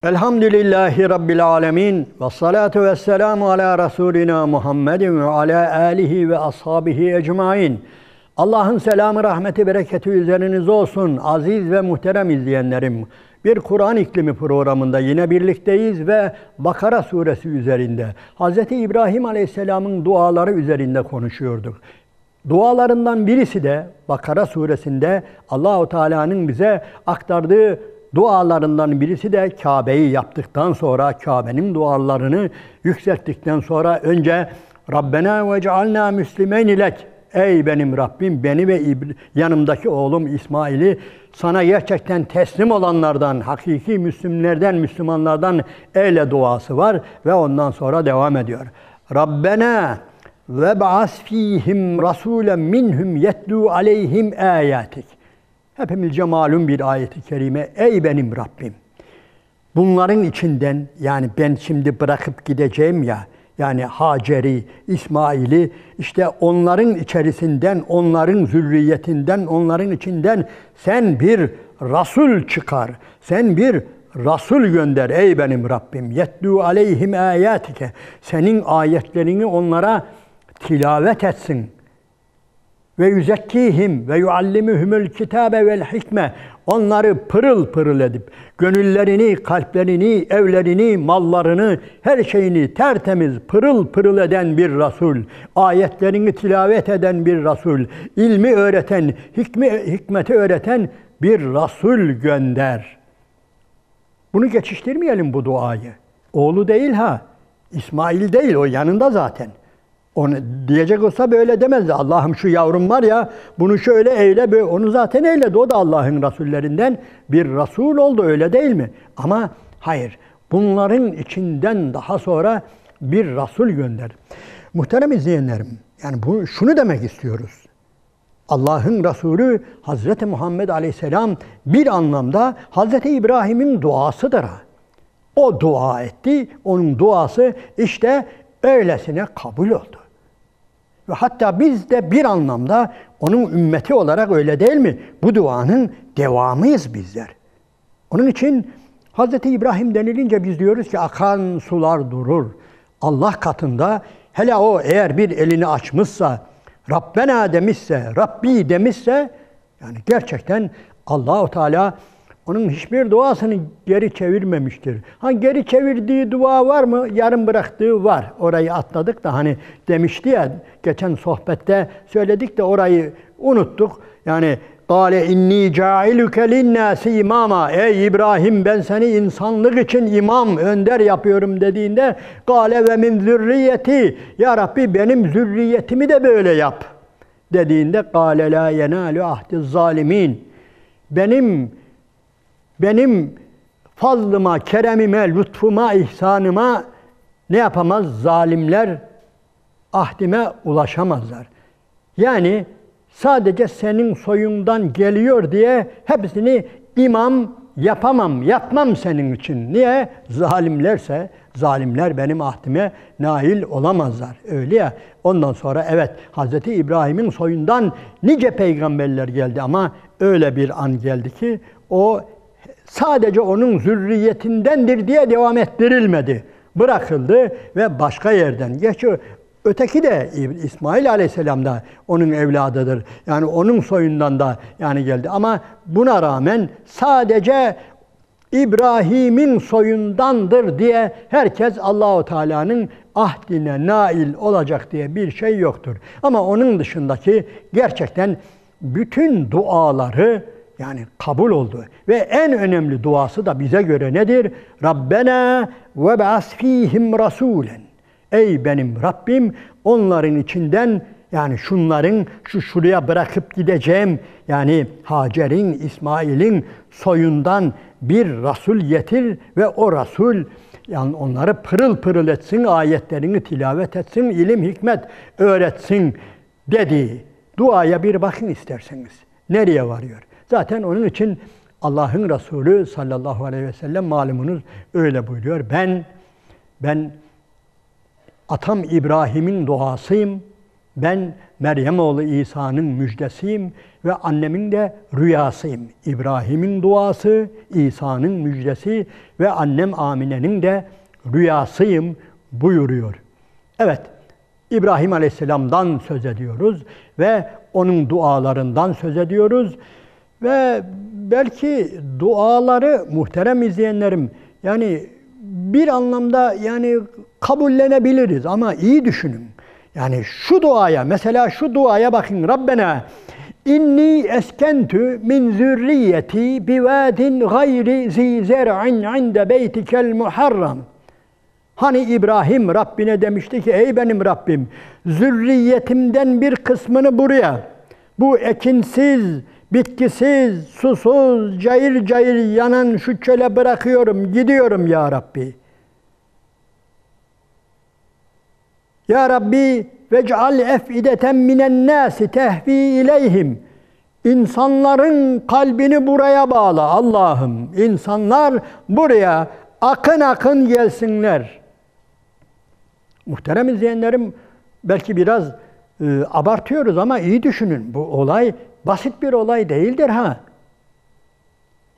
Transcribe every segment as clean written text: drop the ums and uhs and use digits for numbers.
Elhamdülillahi Rabbil alemin ve salatu ve selamu ala Resulina Muhammedin ve ala alihi ve ashabihi ecmain. Allah'ın selamı, rahmeti, bereketi üzerinize olsun aziz ve muhterem izleyenlerim. Bir Kur'an İklimi programında yine birlikteyiz ve Bakara suresi üzerinde Hz. İbrahim Aleyhisselam'ın duaları üzerinde konuşuyorduk. Dualarından birisi de Bakara suresinde Allahu Teala'nın bize aktardığı dualarından birisi de Kabe'yi yaptıktan sonra, Kabe'nin dualarını yükselttikten sonra önce Rabbena ve cealna müslimeyn lek. Ey benim Rabbim, beni ve yanımdaki oğlum İsmail'i sana gerçekten teslim olanlardan, hakiki Müslümanlardan, Müslümanlardan eyle duası var ve ondan sonra devam ediyor. Rabbena ve ba'as fihim rasulen minhum yetlu aleyhim ayatik. Hepimizce malum bir ayet-i kerime. Ey benim Rabbim! Bunların içinden, yani ben şimdi bırakıp gideceğim ya, yani Hacer'i, İsmail'i, işte onların içerisinden, onların zürriyetinden, onların içinden sen bir Resul çıkar. Sen bir Resul gönder ey benim Rabbim. Yetlu aleyhim ayatike. Senin ayetlerini onlara tilavet etsin. Ve yüzekkihim ve yuallimuhumul kitabe vel hikme. Onları pırıl pırıl edip gönüllerini, kalplerini, evlerini, mallarını, her şeyini tertemiz pırıl pırıl eden bir Resul, ayetlerini tilavet eden bir Resul, ilmi öğreten, hikmeti öğreten bir Resul gönder. Bunu geçiştirmeyelim bu duayı. Oğlu değil ha, İsmail değil, o yanında zaten. Onu diyecek olsa böyle demezdi. Allah'ım şu yavrum var ya, bunu şöyle eyle, böyle. Onu zaten eyledi. O da Allah'ın Resullerinden bir Resul oldu, öyle değil mi? Ama hayır, bunların içinden daha sonra bir Resul gönderdi. Muhterem izleyenlerim, yani şunu demek istiyoruz. Allah'ın Resulü Hazreti Muhammed Aleyhisselam bir anlamda Hazreti İbrahim'in duasıdır. O dua etti, onun duası işte öylesine kabul oldu. Ve hatta biz de bir anlamda onun ümmeti olarak, öyle değil mi? Bu duanın devamıyız bizler. Onun için Hz. İbrahim denilince biz diyoruz ki akan sular durur. Allah katında hele o eğer bir elini açmışsa, Rabbena demişse, Rabbi demişse, yani gerçekten Allah-u Teala onun hiçbir duasını geri çevirmemiştir. Geri çevirdiği dua var mı? Yarım bıraktığı var. Orayı atladık da hani demişti ya, geçen sohbette söyledik de orayı unuttuk. Yani قَالَ اِنِّي جَاعِلُكَ لِلنَّاسِ imama. Ey İbrahim, ben seni insanlık için imam, önder yapıyorum dediğinde قَالَ وَمِنْ ذُرِّيَّتِي. Ya Rabbi, benim zürriyetimi de böyle yap dediğinde قَالَ لَا يَنَالُ عَهْدِ الظَّالِمِينَ. Benim fazlıma, keremime, lütfuma, ihsanıma ne yapamaz? Zalimler ahdime ulaşamazlar. Yani sadece senin soyundan geliyor diye hepsini imam yapmam senin için. Niye? Zalimlerse, zalimler benim ahdime nail olamazlar. Öyle ya. Ondan sonra evet, Hz. İbrahim'in soyundan nice peygamberler geldi ama öyle bir an geldi ki o sadece onun zürriyetindendir diye devam ettirilmedi. Bırakıldı ve başka yerden geçiyor. Öteki de İsmail Aleyhisselam da onun evladıdır. Yani onun soyundan da yani geldi. Ama buna rağmen sadece İbrahim'in soyundandır diye herkes Allahu Teala'nın ahdine nail olacak diye bir şey yoktur. Ama onun dışındaki gerçekten bütün duaları yani kabul oldu. Ve en önemli duası da bize göre nedir? Rabbena ve ba'as fihim rasulen. Ey benim Rabbim, onların içinden, yani şunların şuraya bırakıp gideceğim, yani Hacer'in, İsmail'in soyundan bir Resul getir ve o Resul yani onları pırıl pırıl etsin, ayetlerini tilavet etsin, ilim, hikmet öğretsin dediği duaya bir bakın isterseniz. Nereye varıyor? Zaten onun için Allah'ın Resulü sallallahu aleyhi ve sellem malumunuz öyle buyuruyor. Ben atam İbrahim'in duasıyım. Ben Meryem oğlu İsa'nın müjdesiyim ve annemin de rüyasıyım. İbrahim'in duası, İsa'nın müjdesi ve annem Amine'nin de rüyasıyım buyuruyor. Evet, İbrahim Aleyhisselam'dan söz ediyoruz ve onun dualarından söz ediyoruz. Ve belki duaları muhterem izleyenlerim, yani bir anlamda yani kabullenebiliriz ama iyi düşünün. Yani şu duaya, mesela şu duaya bakın. Rabbena inni eskentu min zürriyeti bivadin gayri zi zer'in inde beytikel muharram. Hani İbrahim Rabbine demişti ki ey benim Rabbim, zürriyetimden bir kısmını buraya, bu ekinsiz, bitkisiz, susuz, cayır cayır yanan şu çöle bırakıyorum, gidiyorum ya Rabbi. Ya Rabbi vec'al ef'ideten minen nâsi tehvi ileyhim. İnsanların kalbini buraya bağla Allah'ım. İnsanlar buraya akın akın gelsinler. Muhterem izleyenlerim, belki biraz abartıyoruz ama iyi düşünün. Bu olay basit bir olay değildir ha.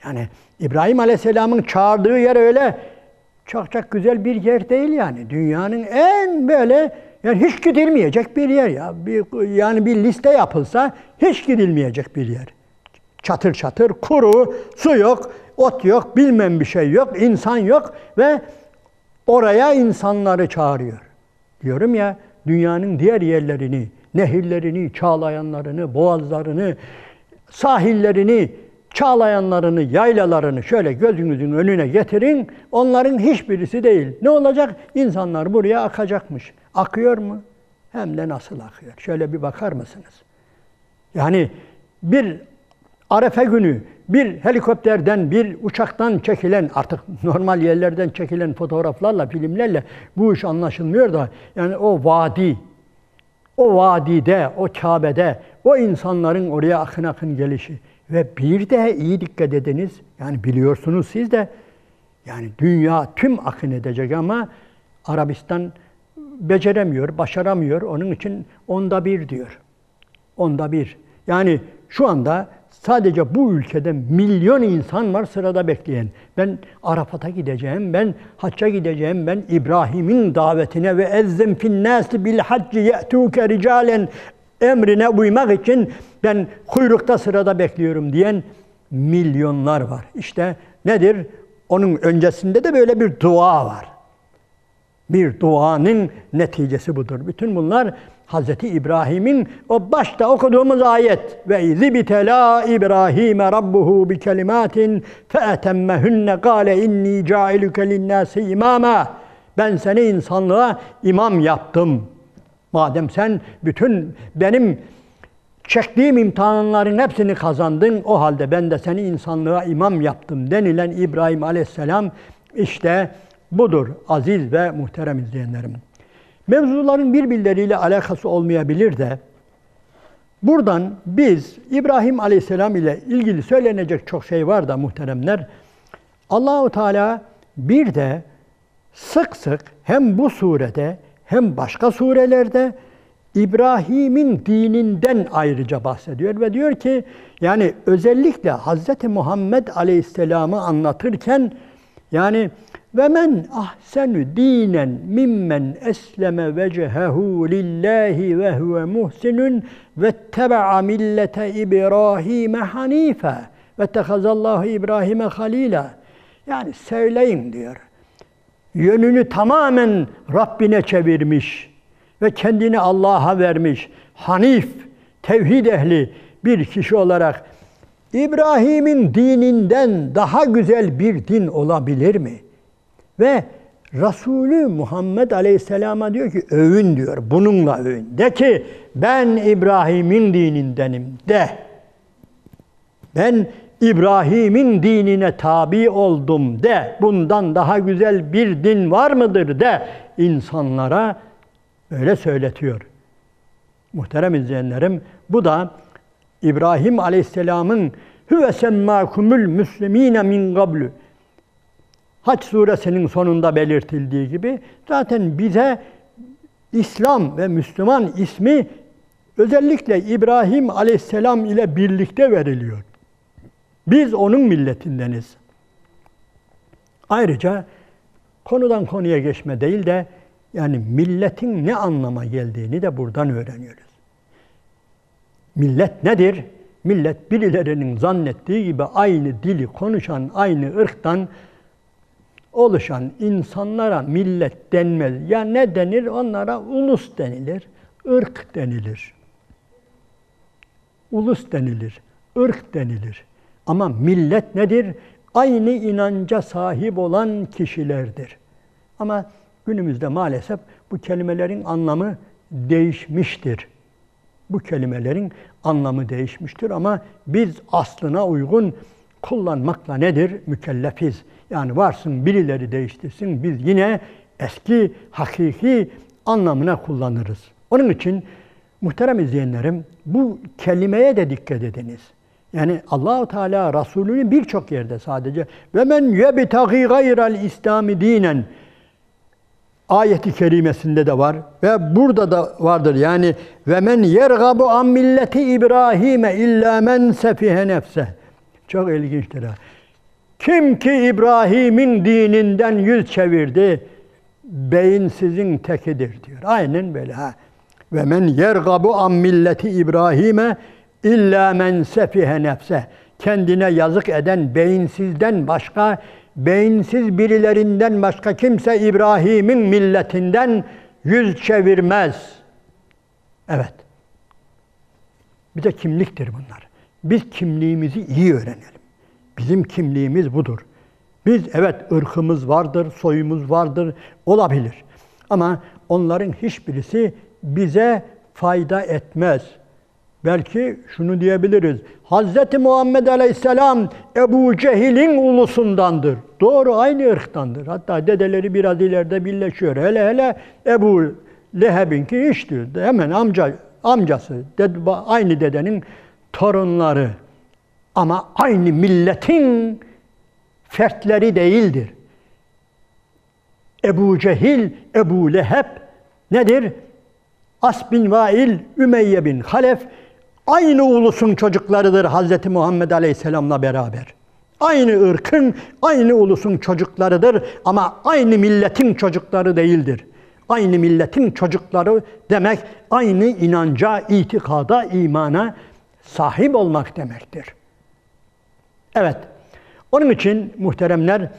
Yani İbrahim Aleyhisselam'ın çağırdığı yer öyle çok güzel bir yer değil yani. Dünyanın en böyle yani hiç gidilmeyecek bir yer ya. Yani bir liste yapılsa hiç gidilmeyecek bir yer. Çatır çatır, kuru, su yok, ot yok, bilmem bir şey yok, insan yok ve oraya insanları çağırıyor. Diyorum ya, dünyanın diğer yerlerini, nehirlerini, çağlayanlarını, boğazlarını, sahillerini, çağlayanlarını, yaylalarını şöyle gözünüzün önüne getirin. Onların hiçbirisi değil. Ne olacak? İnsanlar buraya akacakmış. Akıyor mu? Hem de nasıl akıyor? Şöyle bir bakar mısınız? Yani bir Arefe günü bir helikopterden, bir uçaktan çekilen, artık normal yerlerden çekilen fotoğraflarla, filmlerle bu iş anlaşılmıyor da yani o vadide, o Kabe'de, o insanların oraya akın akın gelişi ve bir de iyi dikkat ediniz, yani biliyorsunuz siz de, yani dünya tüm akın edecek ama Arabistan beceremiyor, başaramıyor. Onun için 1/10 diyor. 1/10. Yani şu anda sadece bu ülkede milyon insan var sırada bekleyen. Ben Arafat'a gideceğim, ben hacca gideceğim, ben İbrahim'in davetine ve ezzim finnâsi bil hacci ye'tûke ricalen emrine uymak için ben kuyrukta sırada bekliyorum diyen milyonlar var. İşte nedir? Onun öncesinde de böyle bir dua var. Bir duanın neticesi budur. Bütün bunlar Hz. İbrahim'in o başta okuduğumuz ayet ve izibtela İbrahime rabbuhu bi kelimatin feetemmehunne kâle inni câiluke linnâsi imâma. Ben seni insanlığa imam yaptım. Madem sen bütün benim çektiğim imtihanların hepsini kazandın, o halde ben de seni insanlığa imam yaptım denilen İbrahim Aleyhisselam işte budur aziz ve muhterem izleyenlerim. Mevzuların birbirleriyle alakası olmayabilir de buradan biz İbrahim Aleyhisselam ile ilgili söylenecek çok şey var da muhteremler. Allah-u Teala bir de sık sık hem bu surede hem başka surelerde İbrahim'in dininden ayrıca bahsediyor ve diyor ki yani özellikle Hz. Muhammed Aleyhisselam'ı anlatırken yani ve men ahsenu dinen mimmen esleme vecehehu lillahi ve huve muhsinun vetteba'a millete İbrahim'e hanife ve tehazallahu İbrahim'e halila. Yani söyleyin diyor. Yönünü tamamen Rabbine çevirmiş ve kendini Allah'a vermiş, hanif, tevhid ehli bir kişi olarak İbrahim'in dininden daha güzel bir din olabilir mi? Ve Resulü Muhammed Aleyhisselam'a diyor ki övün diyor, bununla övün. De ki ben İbrahim'in dinindenim de. Ben İbrahim'in dinine tabi oldum de. Bundan daha güzel bir din var mıdır de. İnsanlara öyle söyletiyor. Muhterem izleyenlerim, bu da İbrahim Aleyhisselam'ın Hüve semmâkumul müslimîne min gablu. Hac suresinin sonunda belirtildiği gibi zaten bize İslam ve Müslüman ismi özellikle İbrahim Aleyhisselam ile birlikte veriliyor. Biz onun milletindeniz. Ayrıca konudan konuya geçme değil de yani milletin ne anlama geldiğini de buradan öğreniyoruz. Millet nedir? Millet birilerinin zannettiği gibi aynı dili konuşan, aynı ırktan oluşan insanlara millet denmez. Ya ne denir? Onlara ulus denilir, ırk denilir. Ulus denilir, ırk denilir. Ama millet nedir? Aynı inanca sahip olan kişilerdir. Ama günümüzde maalesef bu kelimelerin anlamı değişmiştir. Bu kelimelerin anlamı değişmiştir ama biz aslına uygun kullanmakla nedir? Mükellefiz. Yani varsın birileri değiştirsin, biz yine eski, hakiki anlamına kullanırız. Onun için muhterem izleyenlerim, bu kelimeye de dikkat ediniz. Yani Allah-u Teala Resulü'nü birçok yerde sadece ve men yebtagi gayral İslami dinen ayeti kerimesinde de var ve burada da vardır. Yani ve men yergabu an milleti İbrahim'e illa men sefihe nefse. Çok ilginçtir ha. Kim ki İbrahim'in dininden yüz çevirdi, beyinsizin tekidir diyor. Aynen böyle ha. Ve men yergabu an milleti İbrahim'e illa men sefihe nefse. Kendine yazık eden beyinsizden başka, beyinsiz birilerinden başka kimse İbrahim'in milletinden yüz çevirmez. Evet. Bir de kimliktir bunlar. Biz kimliğimizi iyi öğrenelim. Bizim kimliğimiz budur. Biz evet ırkımız vardır, soyumuz vardır, olabilir. Ama onların hiçbirisi bize fayda etmez. Belki şunu diyebiliriz. Hz. Muhammed Aleyhisselam Ebu Cehil'in ulusundandır. Doğru, aynı ırktandır. Hatta dedeleri biraz ileride birleşiyor. Hele Ebu Leheb'inki iştir. Hemen amcası, aynı dedenin torunları. Ama aynı milletin fertleri değildir. Ebu Cehil, Ebu Leheb nedir? As bin Vail, Ümeyye bin Halef aynı ulusun çocuklarıdır Hz. Muhammed Aleyhisselam'la beraber. Aynı ırkın, aynı ulusun çocuklarıdır ama aynı milletin çocukları değildir. Aynı milletin çocukları demek aynı inanca, itikada, imana sahip olmak demektir. Evet, onun için muhteremler,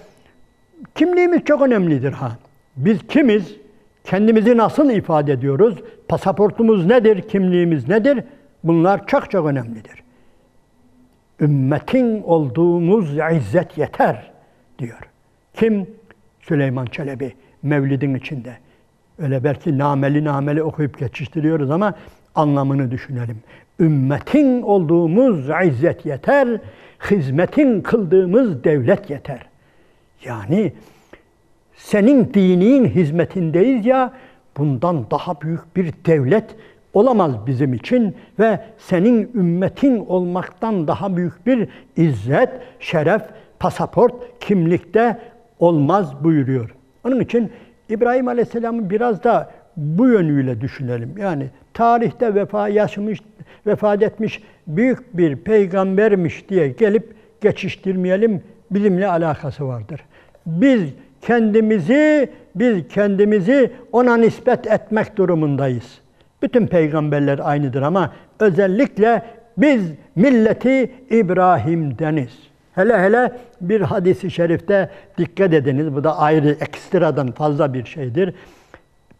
kimliğimiz çok önemlidir ha. Biz kimiz? Kendimizi nasıl ifade ediyoruz? Pasaportumuz nedir? Kimliğimiz nedir? Bunlar çok çok önemlidir. Ümmetin olduğumuz izzet yeter diyor. Kim? Süleyman Çelebi Mevlid'in içinde. Öyle belki nameli okuyup geçiştiriyoruz ama anlamını düşünelim. Ümmetin olduğumuz izzet yeter, hizmetin kıldığımız devlet yeter. Yani senin dinin hizmetindeyiz ya, bundan daha büyük bir devlet olamaz bizim için ve senin ümmetin olmaktan daha büyük bir izzet, şeref, pasaport, kimlikte olmaz buyuruyor. Onun için İbrahim Aleyhisselam'ı biraz da bu yönüyle düşünelim. Yani tarihte vefat etmiş büyük bir peygambermiş diye gelip geçiştirmeyelim, bizimle alakası vardır. Biz kendimizi ona nispet etmek durumundayız. Bütün peygamberler aynıdır ama özellikle biz milleti İbrahim'deniz. Hele bir hadis-i şerifte dikkat ediniz, bu da ayrı, ekstradan fazla bir şeydir.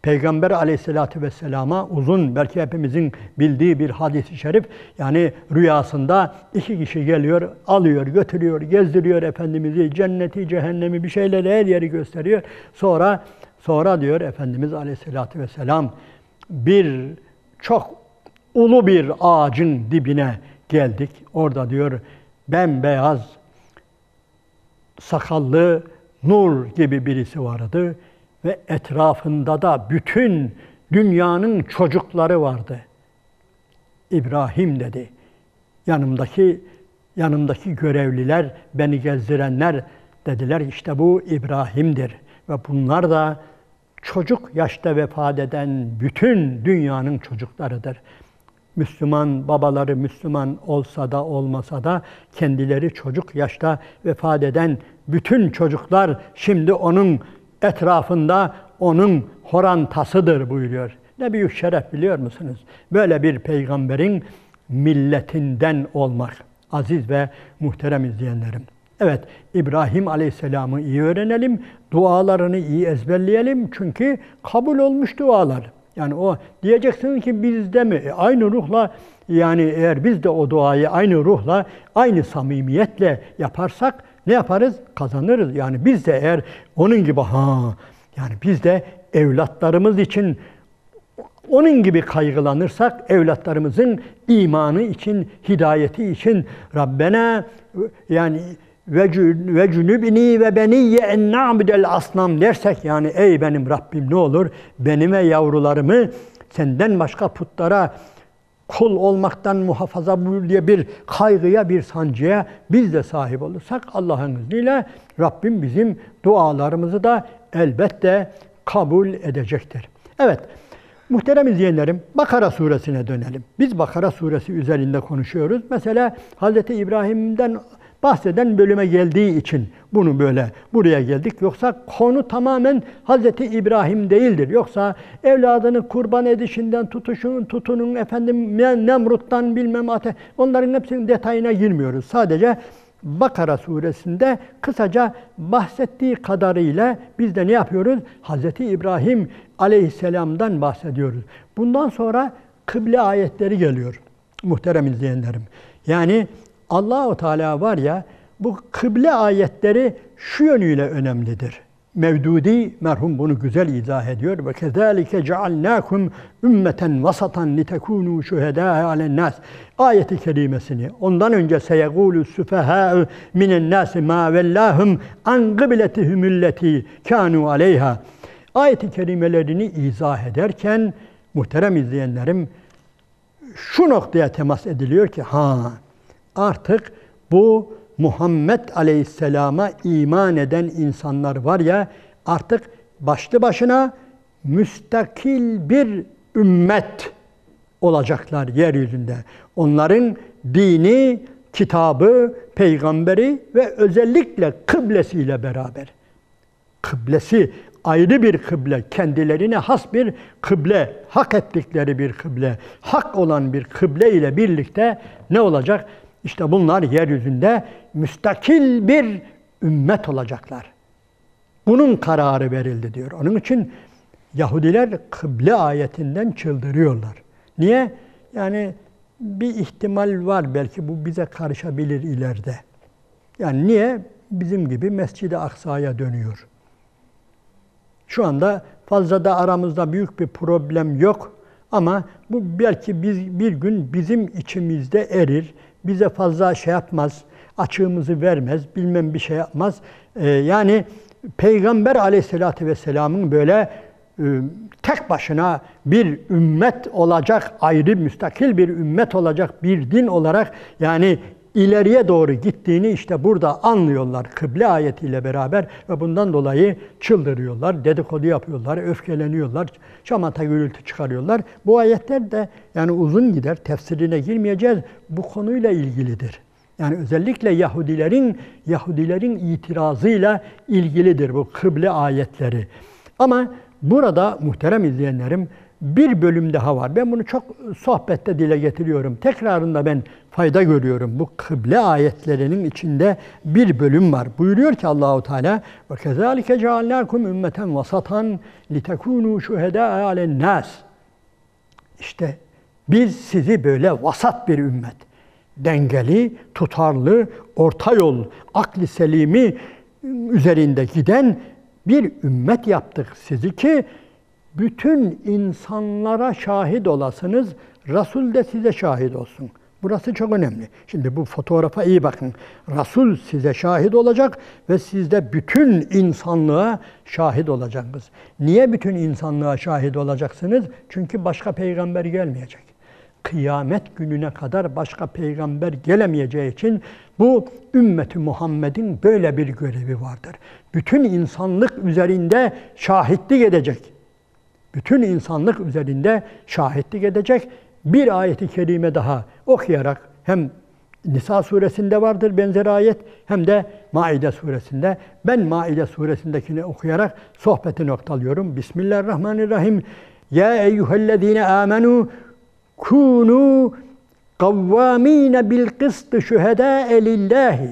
Peygamber Aleyhisselatü Vesselam'a uzun, belki hepimizin bildiği bir hadis-i şerif, yani rüyasında iki kişi geliyor, alıyor, götürüyor, gezdiriyor Efendimiz'i, cenneti, cehennemi, bir şeyleri, her yeri gösteriyor. Sonra diyor Efendimiz Aleyhisselatü Vesselam, çok ulu bir ağacın dibine geldik. Orada diyor bembeyaz, sakallı, nur gibi birisi vardı. Ve etrafında da bütün dünyanın çocukları vardı. İbrahim dedi. Yanımdaki görevliler, beni gezdirenler dediler işte bu İbrahim'dir. Ve bunlar da çocuk yaşta vefat eden bütün dünyanın çocuklarıdır. Müslüman, babaları Müslüman olsa da olmasa da kendileri çocuk yaşta vefat eden bütün çocuklar şimdi onun etrafında onun horantasıdır buyuruyor. Ne büyük şeref biliyor musunuz? Böyle bir peygamberin milletinden olmak. Aziz ve muhterem izleyenlerim. Evet, İbrahim Aleyhisselam'ı iyi öğrenelim, dualarını iyi ezberleyelim çünkü kabul olmuş dualar. Yani o diyeceksiniz ki bizde mi? Aynı ruhla, yani eğer biz de o duayı aynı ruhla, aynı samimiyetle yaparsak ne yaparız? Kazanırız. Yani biz de eğer onun gibi yani biz de evlatlarımız için onun gibi kaygılanırsak, evlatlarımızın imanı için, hidayeti için Rabbena yani ve cünübni ve beniyye en na'budel asnam dersek, yani ey benim Rabbim ne olur benim ve yavrularımı senden başka putlara kul olmaktan muhafaza buyur diye bir kaygıya, bir sancıya biz de sahip olursak Allah'ın izniyle Rabbim bizim dualarımızı da elbette kabul edecektir. Evet, muhterem izleyenlerim, Bakara suresine dönelim. Biz Bakara suresi üzerinde konuşuyoruz. Mesela Hz. İbrahim'den bahseden bölüme geldiği için bunu böyle buraya geldik. Yoksa konu tamamen Hz. İbrahim değildir. Yoksa evladını kurban edişinden tutunun efendim Nemrut'tan bilmem onların hepsinin detayına girmiyoruz. Sadece Bakara suresinde kısaca bahsettiği kadarıyla biz de ne yapıyoruz? Hz. İbrahim aleyhisselamdan bahsediyoruz. Bundan sonra kıble ayetleri geliyor muhterem izleyenlerim. Yani Allah-u Teala var ya, bu kıble ayetleri şu yönüyle önemlidir. Mevdudi merhum bunu güzel izah ediyor. Ve kezalike cealnakum ümmeten vasatan litekunu şuhedâ ale'n-nâs. Ayeti kerimesini ondan önce seyegûlü süfehâ'u minen-nâsi mâ vellâhum an kıbletihumulleti kânû aleyhâ. Ayeti kerimelerini izah ederken muhterem izleyenlerim şu noktaya temas ediliyor ki artık bu Muhammed Aleyhisselam'a iman eden insanlar var ya, artık başlı başına müstakil bir ümmet olacaklar yeryüzünde. Onların dini, kitabı, peygamberi ve özellikle kıblesiyle beraber. Kıblesi ayrı bir kıble, kendilerine has bir kıble, hak ettikleri bir kıble, hak olan bir kıble ile birlikte ne olacak? İşte bunlar yeryüzünde müstakil bir ümmet olacaklar. Bunun kararı verildi diyor. Onun için Yahudiler kıble ayetinden çıldırıyorlar. Niye? Yani bir ihtimal var, belki bu bize karışabilir ileride. Yani niye? Bizim gibi Mescid-i Aksa'ya dönüyor. Şu anda fazla da aramızda büyük bir problem yok. Ama bu belki bir gün bizim içimizde erir. Bize fazla şey yapmaz, açığımızı vermez, bilmem bir şey yapmaz. Yani Peygamber Aleyhisselatü Vesselam'ın böyle tek başına bir ümmet olacak, ayrı müstakil bir ümmet olacak bir din olarak yani ileriye doğru gittiğini işte burada anlıyorlar kıble ayetiyle beraber ve bundan dolayı çıldırıyorlar, dedikodu yapıyorlar, öfkeleniyorlar, şamata gürültü çıkarıyorlar. Bu ayetler de yani uzun gider, tefsirine girmeyeceğiz, bu konuyla ilgilidir. Yani özellikle Yahudilerin itirazıyla ilgilidir bu kıble ayetleri. Ama burada muhterem izleyenlerim bir bölüm daha var. Ben bunu çok sohbette dile getiriyorum. Tekrarında ben fayda görüyorum. Bu kıble ayetlerinin içinde bir bölüm var. Buyuruyor ki Allahu Teala ve kezalike cealnakum ümmeten vasatan litekunu şuhedâ ale'n-nâs. İşte biz sizi böyle vasat bir ümmet, dengeli, tutarlı, orta yol, akli selimi üzerinde giden bir ümmet yaptık sizi ki bütün insanlara şahit olasınız, Resul de size şahit olsun. Burası çok önemli. Şimdi bu fotoğrafa iyi bakın. Resul size şahit olacak ve siz de bütün insanlığa şahit olacaksınız. Niye bütün insanlığa şahit olacaksınız? Çünkü başka peygamber gelmeyecek. Kıyamet gününe kadar başka peygamber gelemeyeceği için bu ümmeti Muhammed'in böyle bir görevi vardır. Bütün insanlık üzerinde şahitlik edecek. Bütün insanlık üzerinde şahitlik edecek bir ayeti kerime daha okuyarak hem Nisa suresinde vardır benzer ayet hem de Maide suresinde. Ben Maide suresindekini okuyarak sohbeti noktalıyorum. Bismillahirrahmanirrahim. Ya eyyühellezine amenu kunu kavvamine bil kıst şühedâe lillahi.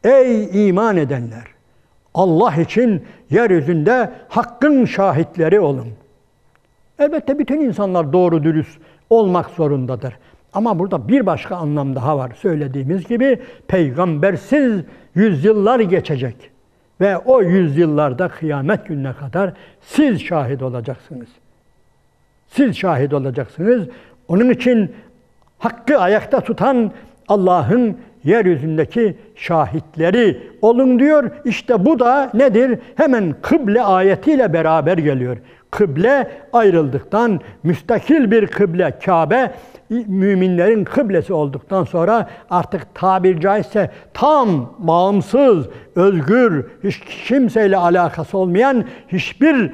Ey iman edenler! Allah için yeryüzünde hakkın şahitleri olun. Elbette bütün insanlar doğru dürüst olmak zorundadır. Ama burada bir başka anlam daha var. Söylediğimiz gibi peygambersiz yüzyıllar geçecek. Ve o yüzyıllarda kıyamet gününe kadar siz şahit olacaksınız. Siz şahit olacaksınız. Onun için hakkı ayakta tutan Allah'ın yeryüzündeki şahitleri olun diyor. İşte bu da nedir? Hemen kıble ayetiyle beraber geliyor. Kıble ayrıldıktan, müstakil bir kıble, Kabe, müminlerin kıblesi olduktan sonra artık tabiri caizse tam bağımsız, özgür, hiç kimseyle alakası olmayan, hiçbir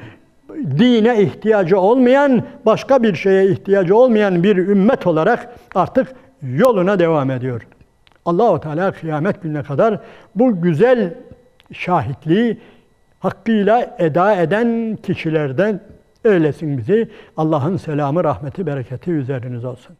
dine ihtiyacı olmayan, başka bir şeye ihtiyacı olmayan bir ümmet olarak artık yoluna devam ediyor. Allah-u Teala kıyamet gününe kadar bu güzel şahitliği hakkıyla eda eden kişilerden eylesin bizi. Allah'ın selamı, rahmeti, bereketi üzerinize olsun.